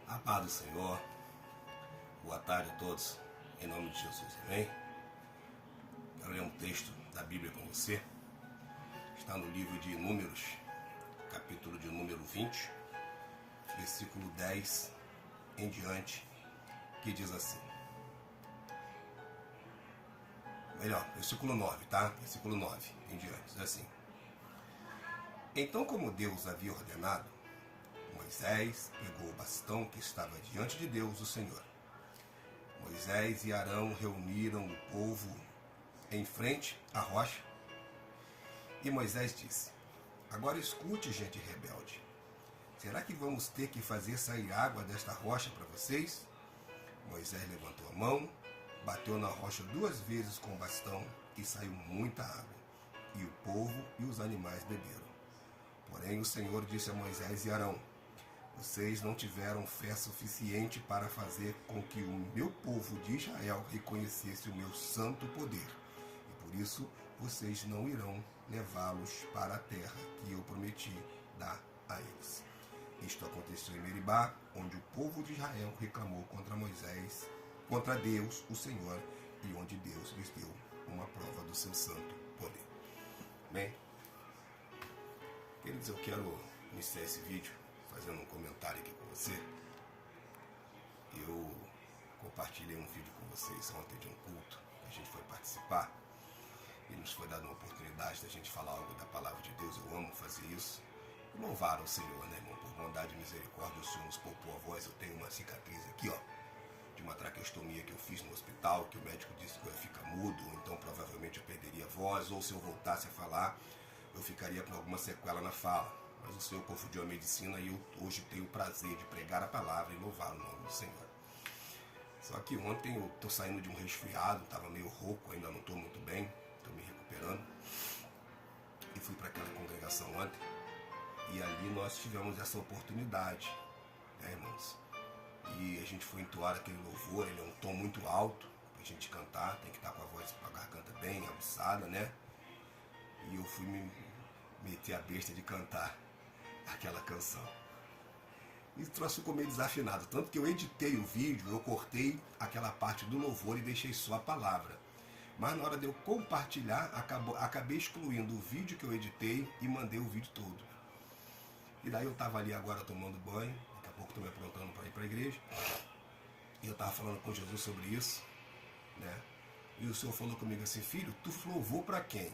A paz do Senhor, boa tarde a todos, em nome de Jesus, amém? Quero ler um texto da Bíblia com você, está no livro de Números, capítulo de número 20, versículo 10 em diante, que diz assim. Melhor, versículo 9, tá? Versículo 9 em diante, diz assim. Então, como Deus havia ordenado, Moisés pegou o bastão que estava diante de Deus, o Senhor. Moisés e Arão reuniram o povo em frente à rocha. E Moisés disse: Agora escute, gente rebelde. Será que vamos ter que fazer sair água desta rocha para vocês? Moisés levantou a mão, bateu na rocha 2 vezes com o bastão e saiu muita água. E o povo e os animais beberam. Porém o Senhor disse a Moisés e Arão: Vocês não tiveram fé suficiente para fazer com que o meu povo de Israel reconhecesse o meu santo poder. E por isso vocês não irão levá-los para a terra que eu prometi dar a eles. Isto aconteceu em Meribá, onde o povo de Israel reclamou contra Moisés, contra Deus, o Senhor, e onde Deus lhes deu uma prova do seu santo poder. Bem, queridos, eu quero iniciar esse vídeo fazendo um comentário aqui com você. Eu compartilhei um vídeo com vocês ontem de um culto que a gente foi participar e nos foi dada uma oportunidade da gente falar algo da palavra de Deus. Eu amo fazer isso. E louvar ao Senhor, né, irmão? Por bondade e misericórdia, o Senhor nos poupou a voz. Eu tenho uma cicatriz aqui, ó, de uma traqueostomia que eu fiz no hospital, que o médico disse que eu ia ficar mudo, então provavelmente eu perderia a voz, ou se eu voltasse a falar, eu ficaria com alguma sequela na fala. Mas o Senhor confundiu a medicina e eu hoje tenho o prazer de pregar a palavra e louvar o nome do Senhor. Só que ontem eu estou saindo de um resfriado, estava meio rouco, ainda não estou muito bem, estou me recuperando. E fui para aquela congregação ontem e ali nós tivemos essa oportunidade, né, irmãos? E a gente foi entoar aquele louvor, ele é um tom muito alto para a gente cantar, tem que estar com a voz, com a garganta bem aguçada, né? E eu fui me meter a besta de cantar aquela canção. E trouxe ficou meio desafinado, tanto que eu editei o vídeo, eu cortei aquela parte do louvor e deixei só a palavra. Mas na hora de eu compartilhar, acabei excluindo o vídeo que eu editei e mandei o vídeo todo. E daí eu estava ali agora tomando banho, daqui a pouco estou me aprontando para ir para a igreja, e eu estava falando com Jesus sobre isso, né? E o Senhor falou comigo assim: Filho, tu louvou para quem?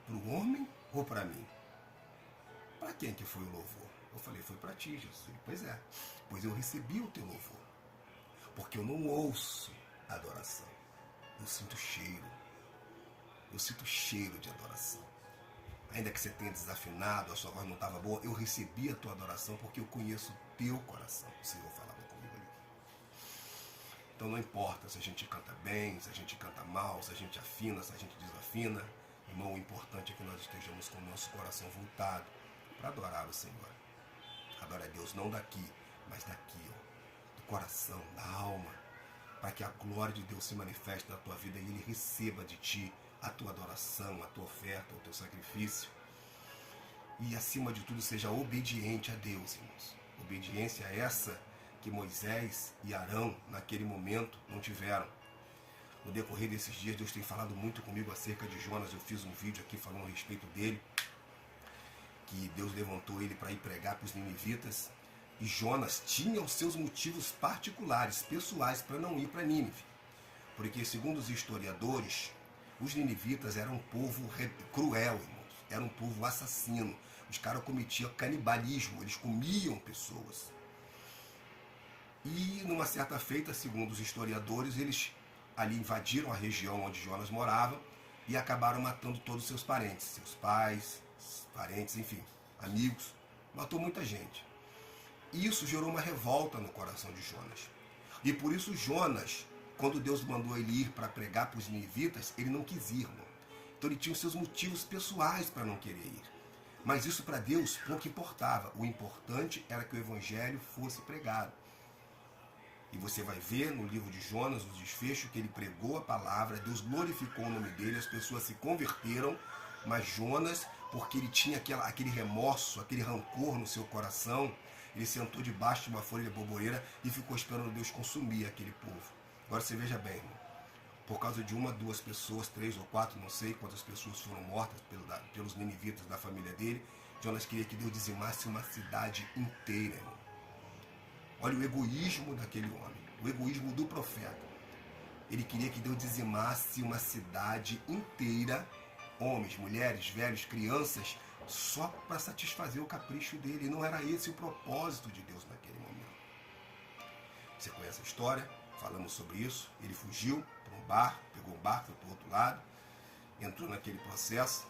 Para o homem ou para mim? Para quem que foi o louvor? Eu falei: foi para ti, Jesus. Pois é, pois eu recebi o teu louvor, porque eu não ouço adoração, eu sinto cheiro de adoração. Ainda que você tenha desafinado, a sua voz não estava boa, eu recebi a tua adoração porque eu conheço o teu coração. O Senhor falava comigo ali. Então não importa se a gente canta bem, se a gente canta mal, se a gente afina, se a gente desafina. Irmão, o importante é que nós estejamos com o nosso coração voltado para adorar o Senhor. Adorar a Deus não daqui, mas daqui, ó, do coração, da alma, para que a glória de Deus se manifeste na tua vida e Ele receba de ti a tua adoração, a tua oferta, o teu sacrifício. E acima de tudo seja obediente a Deus, irmãos. Obediência essa que Moisés e Arão naquele momento não tiveram. No decorrer desses dias, Deus tem falado muito comigo acerca de Jonas. Eu fiz um vídeo aqui falando a respeito dele, que Deus levantou ele para ir pregar para os ninivitas. E Jonas tinha os seus motivos particulares, pessoais, para não ir para Nínive. Porque, segundo os historiadores, os ninivitas eram um povo cruel, irmãos. Era um povo assassino. Os caras cometiam canibalismo, eles comiam pessoas. E, numa certa feita, segundo os historiadores, eles ali invadiram a região onde Jonas morava e acabaram matando todos os seus parentes, seus pais, parentes, enfim, amigos. Matou muita gente. E isso gerou uma revolta no coração de Jonas. E por isso Jonas, quando Deus mandou ele ir para pregar para os ninivitas, ele não quis ir, irmão. Então ele tinha os seus motivos pessoais para não querer ir. Mas isso para Deus pouco importava. O importante era que o evangelho fosse pregado. E você vai ver no livro de Jonas, o desfecho, que ele pregou a palavra, Deus glorificou o nome dele, as pessoas se converteram, mas Jonas, porque ele tinha aquele remorso, aquele rancor no seu coração, Ele sentou debaixo de uma folha de boboeira e ficou esperando Deus consumir aquele povo. Agora você veja bem, irmão. Por causa de uma, duas pessoas, 3 ou 4, não sei quantas pessoas foram mortas pelos ninivitas da família dele, Jonas queria que Deus dizimasse uma cidade inteira, irmão. Olha o egoísmo daquele homem, o egoísmo do profeta. Ele queria que Deus dizimasse uma cidade inteira, homens, mulheres, velhos, crianças, só para satisfazer o capricho dele. E não era esse o propósito de Deus naquele momento. Você conhece a história, falamos sobre isso. Ele fugiu para um barco, pegou um barco, foi para o outro lado, entrou naquele processo,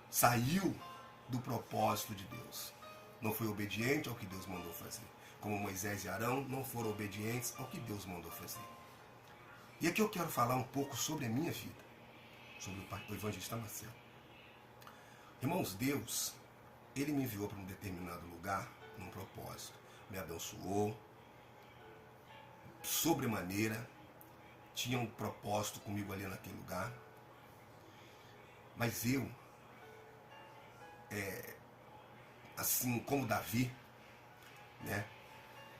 saiu do propósito de Deus. Não foi obediente ao que Deus mandou fazer. Como Moisés e Arão não foram obedientes ao que Deus mandou fazer. E aqui eu quero falar um pouco sobre a minha vida, sobre o evangelista Marcelo. Irmãos, Deus, Ele me enviou para um determinado lugar, num propósito. Me abençoou, sobremaneira, tinha um propósito comigo ali naquele lugar. Mas eu, assim como Davi, né?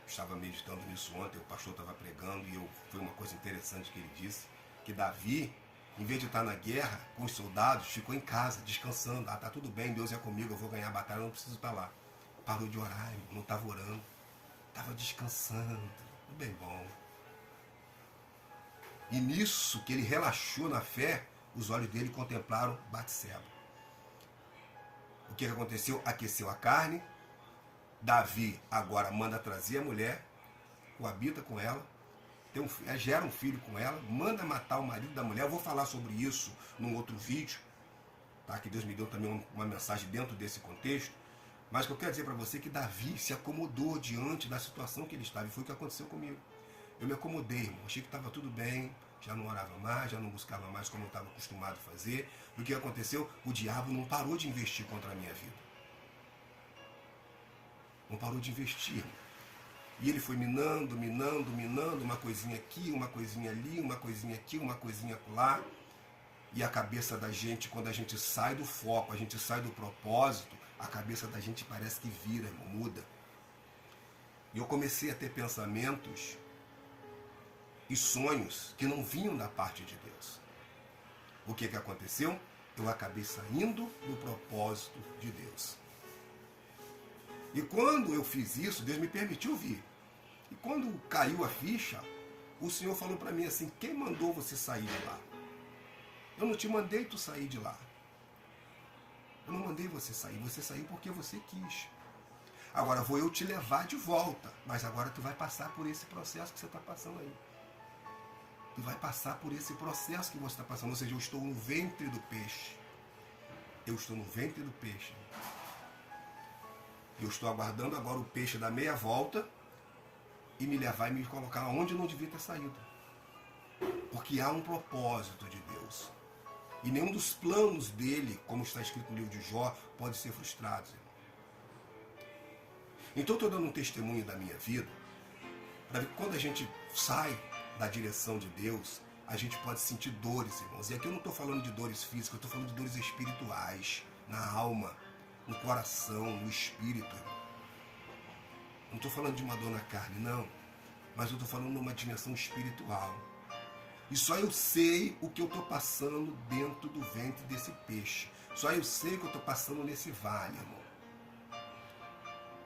Estava meditando nisso ontem, o pastor estava pregando e foi uma coisa interessante que ele disse, que Davi, em vez de estar na guerra com os soldados, ficou em casa, descansando. Tá tudo bem, Deus é comigo, eu vou ganhar a batalha, eu não preciso estar lá. Parou de orar, não estava orando, estava descansando, tudo bem bom. E nisso que ele relaxou na fé, os olhos dele contemplaram Batseba. O que aconteceu? Aqueceu a carne. Davi agora manda trazer a mulher, coabita com ela, gera um filho com ela, manda matar o marido da mulher. Eu vou falar sobre isso num outro vídeo, tá? Que Deus me deu também uma mensagem dentro desse contexto. Mas o que eu quero dizer para você é que Davi se acomodou diante da situação que ele estava, e foi o que aconteceu comigo. Eu me acomodei, irmão. Achei que estava tudo bem, já não orava mais, já não buscava mais como eu estava acostumado a fazer. E o que aconteceu? O diabo não parou de investir contra a minha vida. Não parou de investir. E ele foi minando, uma coisinha aqui, uma coisinha ali, uma coisinha aqui, uma coisinha lá. E a cabeça da gente, quando a gente sai do foco, a gente sai do propósito, a cabeça da gente parece que vira, irmão, muda. E eu comecei a ter pensamentos e sonhos que não vinham da parte de Deus. O que aconteceu? Eu acabei saindo do propósito de Deus. E quando eu fiz isso, Deus me permitiu vir. E quando caiu a ficha, o Senhor falou para mim assim: quem mandou você sair de lá? Eu não te mandei tu sair de lá. Eu não mandei você saiu porque você quis. Agora vou eu te levar de volta, mas agora tu vai passar por esse processo que você está passando aí. Tu vai passar por esse processo que você está passando. Ou seja, eu estou no ventre do peixe. Eu estou no ventre do peixe. Eu estou aguardando agora o peixe dar meia volta e me levar e me colocar onde eu não devia ter saído. Porque há um propósito de Deus. E nenhum dos planos dele, como está escrito no livro de Jó, pode ser frustrado. Então estou dando um testemunho da minha vida, para ver que quando a gente sai da direção de Deus, a gente pode sentir dores, irmãos. E aqui eu não estou falando de dores físicas, eu estou falando de dores espirituais, na alma, no coração, no espírito, irmão. Não estou falando de uma dor na carne, não. Mas eu estou falando de uma dimensão espiritual. E só eu sei o que eu estou passando dentro do ventre desse peixe. Só eu sei o que eu estou passando nesse vale, irmão.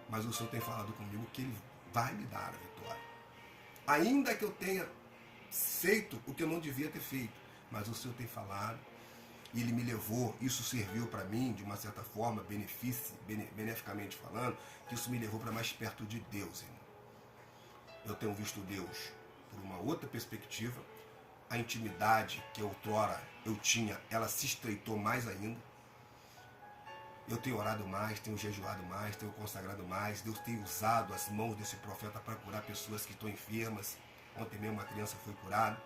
Mas o Senhor tem falado comigo que Ele vai me dar a vitória. Ainda que eu tenha feito o que eu não devia ter feito. Mas o Senhor tem falado. E Ele me levou, isso serviu para mim, de uma certa forma, beneficamente falando, que isso me levou para mais perto de Deus, irmão. Eu tenho visto Deus por uma outra perspectiva. A intimidade que outrora eu tinha, ela se estreitou mais ainda. Eu tenho orado mais, tenho jejuado mais, tenho consagrado mais. Deus tem usado as mãos desse profeta para curar pessoas que estão enfermas. Ontem mesmo uma criança foi curada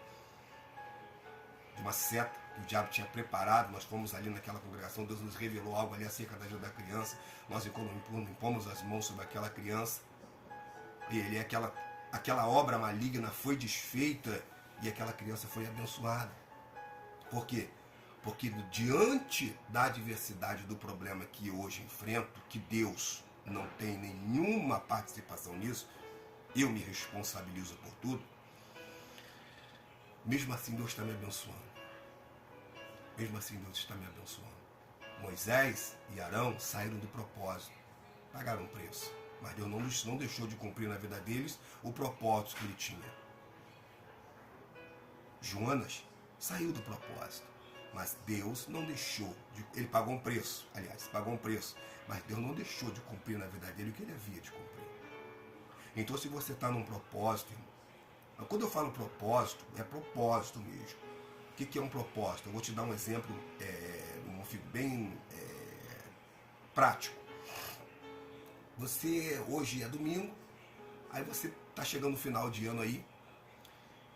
de uma seta que o diabo tinha preparado. Nós fomos ali naquela congregação, Deus nos revelou algo ali acerca da vida da criança. Nós impomos as mãos sobre aquela criança. E aquela obra maligna foi desfeita e aquela criança foi abençoada. Por quê? Porque diante da adversidade do problema que hoje enfrento, que Deus não tem nenhuma participação nisso, eu me responsabilizo por tudo, mesmo assim Deus está me abençoando. Mesmo assim Deus está me abençoando. Moisés e Arão saíram do propósito, pagaram um preço, mas Deus não deixou de cumprir na vida deles o propósito que ele tinha. Jonas saiu do propósito, mas Deus não deixou ele pagou um preço, mas Deus não deixou de cumprir na vida dele o que ele havia de cumprir. Então, se você está num propósito, quando eu falo propósito, é propósito mesmo. O que é um propósito? Eu vou te dar um exemplo bem prático. Você, hoje é domingo, aí você está chegando no final de ano aí,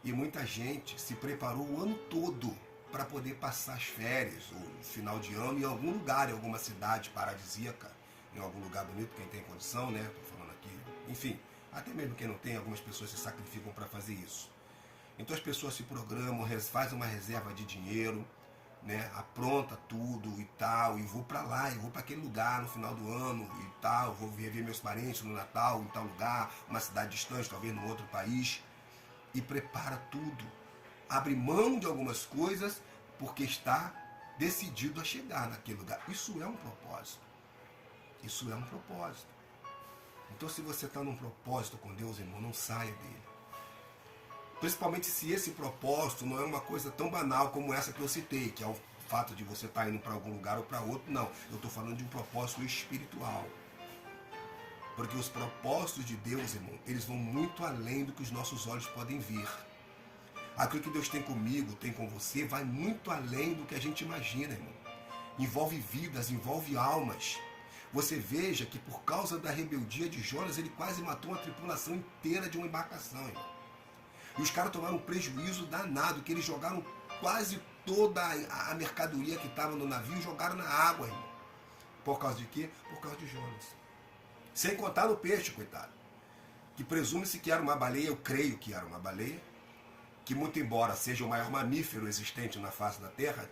e muita gente se preparou o ano todo para poder passar as férias, ou final de ano, em algum lugar, em alguma cidade paradisíaca, em algum lugar bonito, quem tem condição, né? Estou falando aqui, enfim, até mesmo quem não tem, algumas pessoas se sacrificam para fazer isso. Então as pessoas se programam, fazem uma reserva de dinheiro, né? Apronta tudo e tal, e vou para lá, e vou para aquele lugar no final do ano e tal, vou rever meus parentes no Natal, em tal lugar, uma cidade distante, talvez num outro país, e prepara tudo. Abre mão de algumas coisas porque está decidido a chegar naquele lugar. Isso é um propósito. Isso é um propósito. Então, se você está num propósito com Deus, irmão, não saia dele. Principalmente se esse propósito não é uma coisa tão banal como essa que eu citei, que é o fato de você estar indo para algum lugar ou para outro. Não, eu estou falando de um propósito espiritual. Porque os propósitos de Deus, irmão, eles vão muito além do que os nossos olhos podem ver. Aquilo que Deus tem comigo, tem com você, vai muito além do que a gente imagina, irmão. Envolve vidas, envolve almas. Você veja que por causa da rebeldia de Jonas, ele quase matou uma tripulação inteira de uma embarcação, irmão. E os caras tomaram um prejuízo danado, que eles jogaram quase toda a mercadoria que estava no navio e jogaram na água, irmão. Por causa de quê? Por causa de Jonas. Sem contar no peixe, coitado. Que presume-se que era uma baleia, eu creio que era uma baleia, que muito embora seja o maior mamífero existente na face da Terra,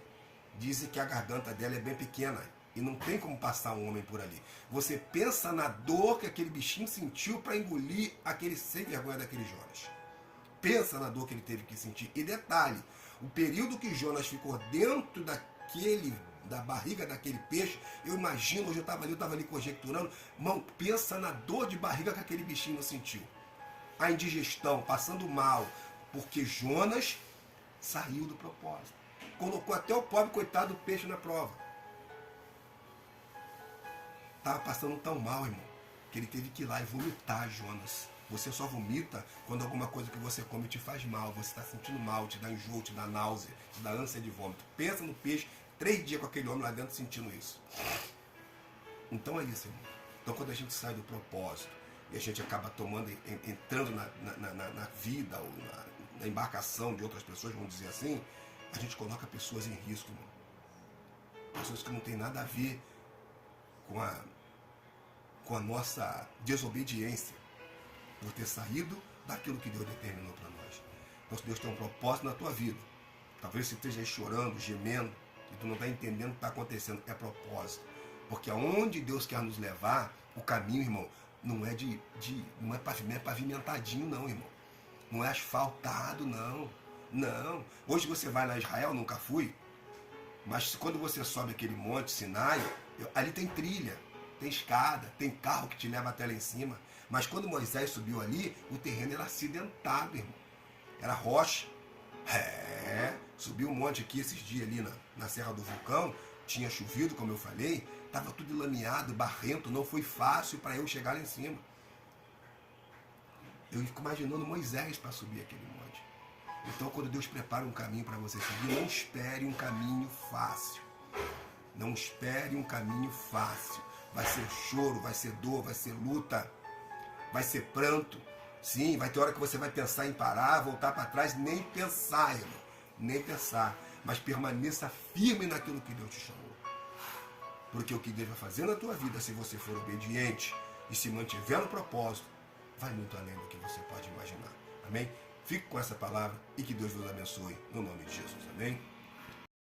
dizem que a garganta dela é bem pequena e não tem como passar um homem por ali. Você pensa na dor que aquele bichinho sentiu para engolir aquele sem vergonha daquele Jonas. Pensa na dor que ele teve que sentir. E detalhe, o período que Jonas ficou dentro da barriga daquele peixe, eu imagino, hoje eu estava ali conjecturando, irmão, pensa na dor de barriga que aquele bichinho sentiu. A indigestão, passando mal, porque Jonas saiu do propósito. Colocou até o pobre coitado do peixe na prova. Estava passando tão mal, irmão, que ele teve que ir lá e vomitar, Jonas. Você só vomita quando alguma coisa que você come te faz mal. Você está sentindo mal, te dá enjoo, te dá náusea, te dá ânsia de vômito. Pensa no peixe, 3 dias com aquele homem lá dentro sentindo isso. Então é isso, irmão. Então quando a gente sai do propósito e a gente acaba entrando na vida ou na embarcação de outras pessoas, vamos dizer assim, a gente coloca pessoas em risco, irmão. Pessoas que não tem nada a ver com a nossa desobediência por ter saído daquilo que Deus determinou para nós. Então, se Deus tem um propósito na tua vida, talvez você esteja aí chorando, gemendo, e tu não está entendendo o que está acontecendo, é propósito. Porque aonde Deus quer nos levar, o caminho, irmão, não é não é pavimentadinho, não, irmão. Não é asfaltado, não. Não. Hoje você vai lá em Israel, nunca fui, mas quando você sobe aquele monte, Sinai, ali tem trilha, tem escada, tem carro que te leva até lá em cima. Mas quando Moisés subiu ali, o terreno era acidentado, irmão. Era rocha. Subiu um monte aqui esses dias ali na Serra do Vulcão, tinha chovido, como eu falei, estava tudo lameado, barrento, não foi fácil para eu chegar lá em cima. Eu fico imaginando Moisés para subir aquele monte. Então, quando Deus prepara um caminho para você seguir, não espere um caminho fácil. Não espere um caminho fácil. Vai ser choro, vai ser dor, vai ser luta, vai ser pranto. Sim, vai ter hora que você vai pensar em parar, voltar para trás, nem pensar, irmão. Nem pensar. Mas permaneça firme naquilo que Deus te chamou. Porque o que Deus vai fazer na tua vida, se você for obediente e se mantiver no propósito, vai muito além do que você pode imaginar. Amém? Fique com essa palavra e que Deus vos abençoe no nome de Jesus. Amém?